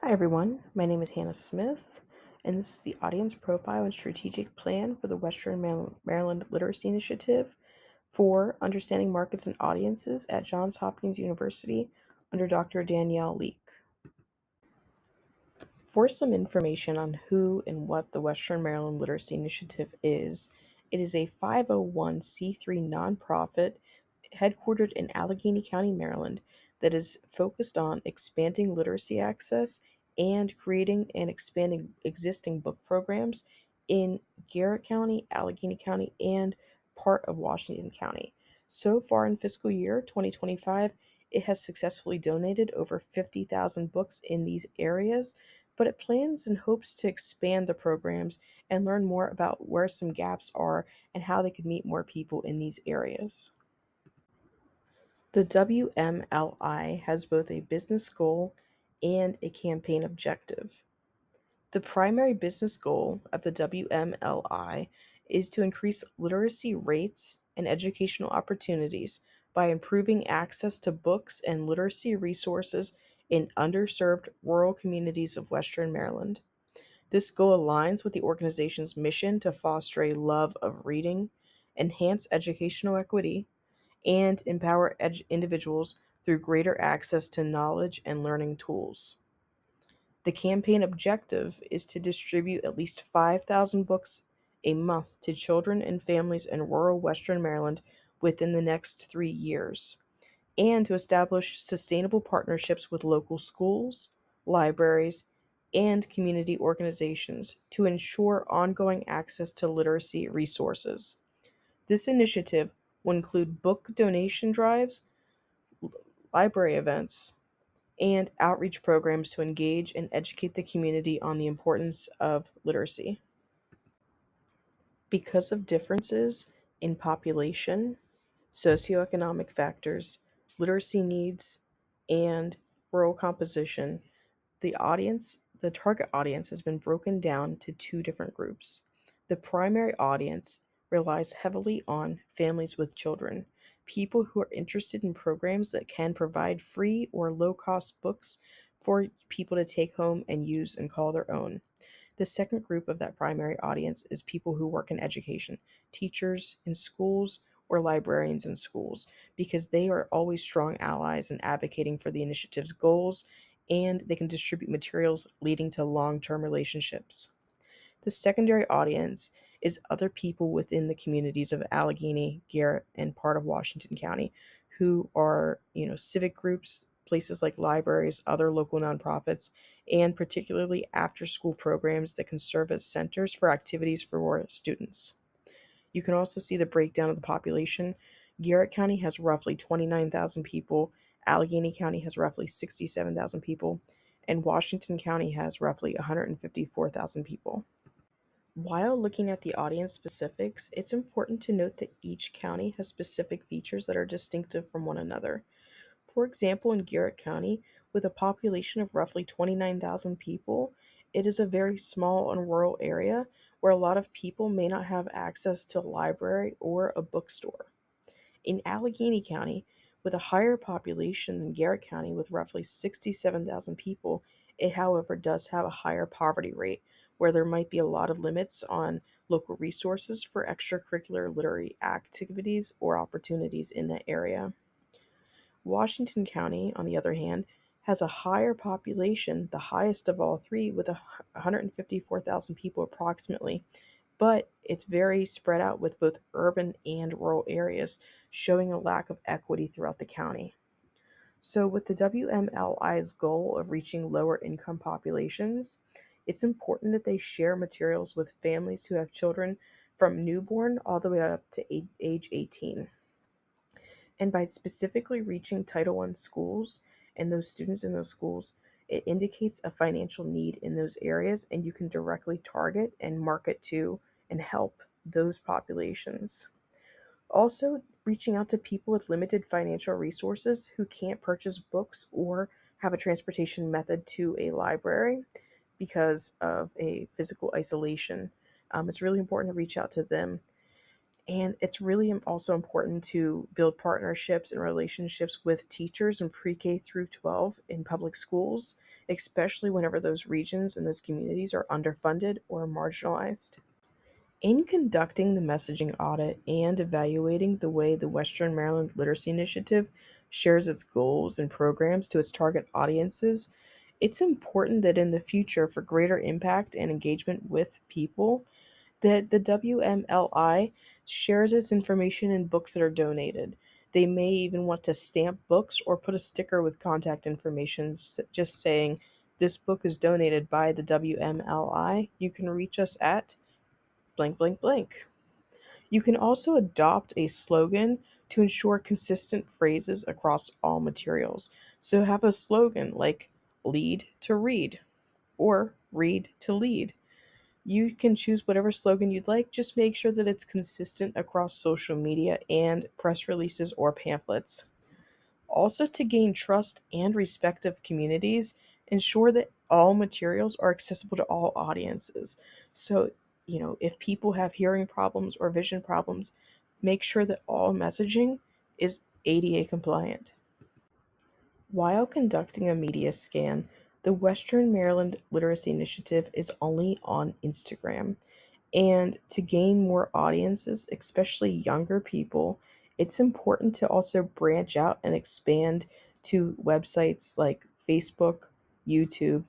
Hi, everyone. My name is Hannah Smith, and this is the audience profile and strategic plan for the Western Maryland Literacy Initiative for Understanding Markets and Audiences at Johns Hopkins University under Dr. Danielle Leek. For some information on who and what the Western Maryland Literacy Initiative is, it is a 501c3 nonprofit headquartered in Allegheny County, Maryland, that is focused on expanding literacy access and creating and expanding existing book programs in Garrett County, Allegheny County, and part of Washington County. So far in fiscal year 2025, it has successfully donated over 50,000 books in these areas, but it plans and hopes to expand the programs and learn more about where some gaps are and how they could meet more people in these areas. The WMLI has both a business goal and a campaign objective. The primary business goal of the WMLI is to increase literacy rates and educational opportunities by improving access to books and literacy resources in underserved rural communities of Western Maryland. This goal aligns with the organization's mission to foster a love of reading, enhance educational equity, and empower individuals through greater access to knowledge and learning tools. The campaign objective is to distribute at least 5,000 books a month to children and families in rural Western Maryland within the next 3 years, and to establish sustainable partnerships with local schools, libraries, and community organizations to ensure ongoing access to literacy resources. This initiative will include book donation drives, library events, and outreach programs to engage and educate the community on the importance of literacy. Because of differences in population, socioeconomic factors, literacy needs, and rural composition, the target audience has been broken down to two different groups. The primary audience relies heavily on families with children, people who are interested in programs that can provide free or low cost books for people to take home and use and call their own. The second group of that primary audience is people who work in education, teachers in schools or librarians in schools, because they are always strong allies in advocating for the initiative's goals, and they can distribute materials leading to long-term relationships. The secondary audience is other people within the communities of Allegheny, Garrett, and part of Washington County who are, civic groups, places like libraries, other local nonprofits, and particularly after school programs that can serve as centers for activities for students. You can also see the breakdown of the population. Garrett County has roughly 29,000 people, Allegheny County has roughly 67,000 people, and Washington County has roughly 154,000 people. While looking at the audience specifics, it's important to note that each county has specific features that are distinctive from one another. For example, in Garrett County, with a population of roughly 29,000 people, it is a very small and rural area where a lot of people may not have access to a library or a bookstore. In Allegheny County, with a higher population than Garrett County, with roughly 67,000 people, it, however, does have a higher poverty rate, where there might be a lot of limits on local resources for extracurricular literary activities or opportunities in that area. Washington County, on the other hand, has a higher population, the highest of all three, with 154,000 people approximately, but it's very spread out with both urban and rural areas, showing a lack of equity throughout the county. So, with the WMLI's goal of reaching lower income populations, it's important that they share materials with families who have children from newborn all the way up to age 18. And by specifically reaching Title I schools and those students in those schools, it indicates a financial need in those areas, and you can directly target and market to and help those populations. Also, reaching out to people with limited financial resources who can't purchase books or have a transportation method to a library because of a physical isolation. It's really important to reach out to them, and it's really also important to build partnerships and relationships with teachers in pre K through 12 in public schools, especially whenever those regions and those communities are underfunded or marginalized. In conducting the messaging audit and evaluating the way the Western Maryland Literacy Initiative shares its goals and programs to its target audiences, it's important that in the future, for greater impact and engagement with people, that the WMLI shares its information in books that are donated. They may even want to stamp books or put a sticker with contact information just saying, "This book is donated by the WMLI. You can reach us at blank, blank, blank." You can also adopt a slogan to ensure consistent phrases across all materials. So have a slogan like "lead to read" or "read to lead." You can choose whatever slogan you'd like, just make sure that it's consistent across social media and press releases or pamphlets. Also, to gain trust and respect of communities, ensure that all materials are accessible to all audiences. So, if people have hearing problems or vision problems, make sure that all messaging is ADA compliant. While conducting a media scan, the Western Maryland Literacy Initiative is only on Instagram. And to gain more audiences, especially younger people, it's important to also branch out and expand to websites like Facebook, YouTube,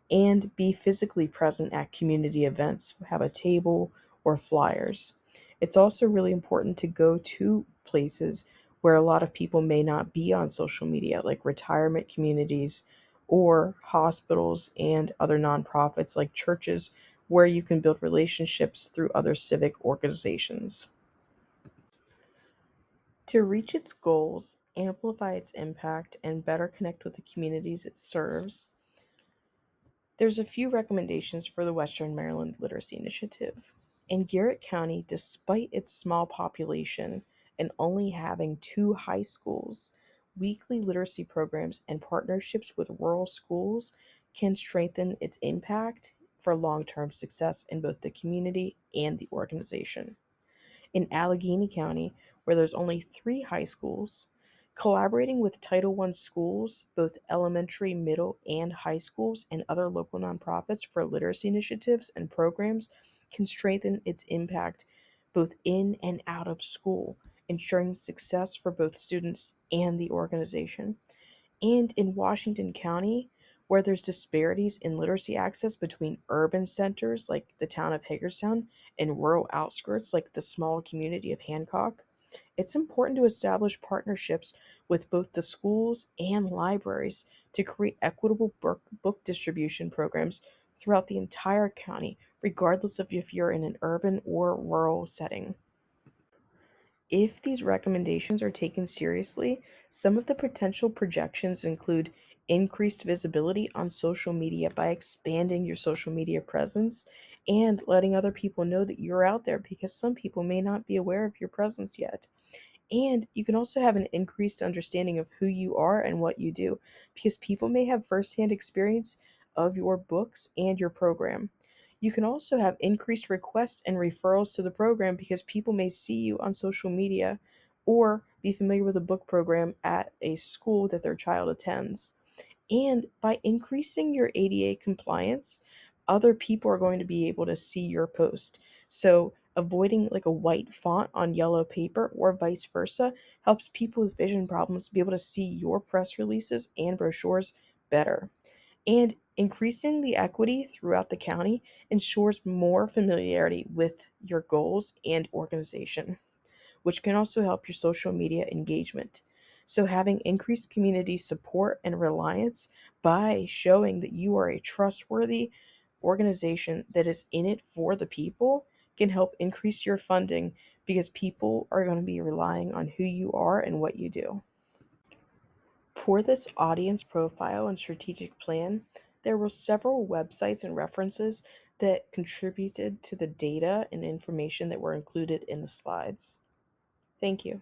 and be physically present at community events, have a table or flyers. It's also really important to go to places where a lot of people may not be on social media, like retirement communities or hospitals and other nonprofits like churches, where you can build relationships through other civic organizations. To reach its goals, amplify its impact, and better connect with the communities it serves, there's a few recommendations for the Western Maryland Literacy Initiative. In Garrett County, despite its small population and only having two high schools, weekly literacy programs and partnerships with rural schools can strengthen its impact for long term success in both the community and the organization. In Allegheny County, where there's only three high schools, collaborating with Title I schools, both elementary, middle, and high schools, and other local nonprofits for literacy initiatives and programs can strengthen its impact both in and out of school, ensuring success for both students and the organization. And in Washington County, where there's disparities in literacy access between urban centers like the town of Hagerstown and rural outskirts like the small community of Hancock, it's important to establish partnerships with both the schools and libraries to create equitable book distribution programs throughout the entire county, regardless of if you're in an urban or rural setting. If these recommendations are taken seriously, some of the potential projections include increased visibility on social media by expanding your social media presence and letting other people know that you're out there, because some people may not be aware of your presence yet. And you can also have an increased understanding of who you are and what you do, because people may have firsthand experience of your books and your program. You can also have increased requests and referrals to the program because people may see you on social media or be familiar with a book program at a school that their child attends. And by increasing your ADA compliance, other people are going to be able to see your post. So, avoiding like a white font on yellow paper or vice versa helps people with vision problems be able to see your press releases and brochures better. And increasing the equity throughout the county ensures more familiarity with your goals and organization, which can also help your social media engagement. So, having increased community support and reliance by showing that you are a trustworthy organization that is in it for the people can help increase your funding, because people are going to be relying on who you are and what you do. For this audience profile and strategic plan, there were several websites and references that contributed to the data and information that were included in the slides. Thank you.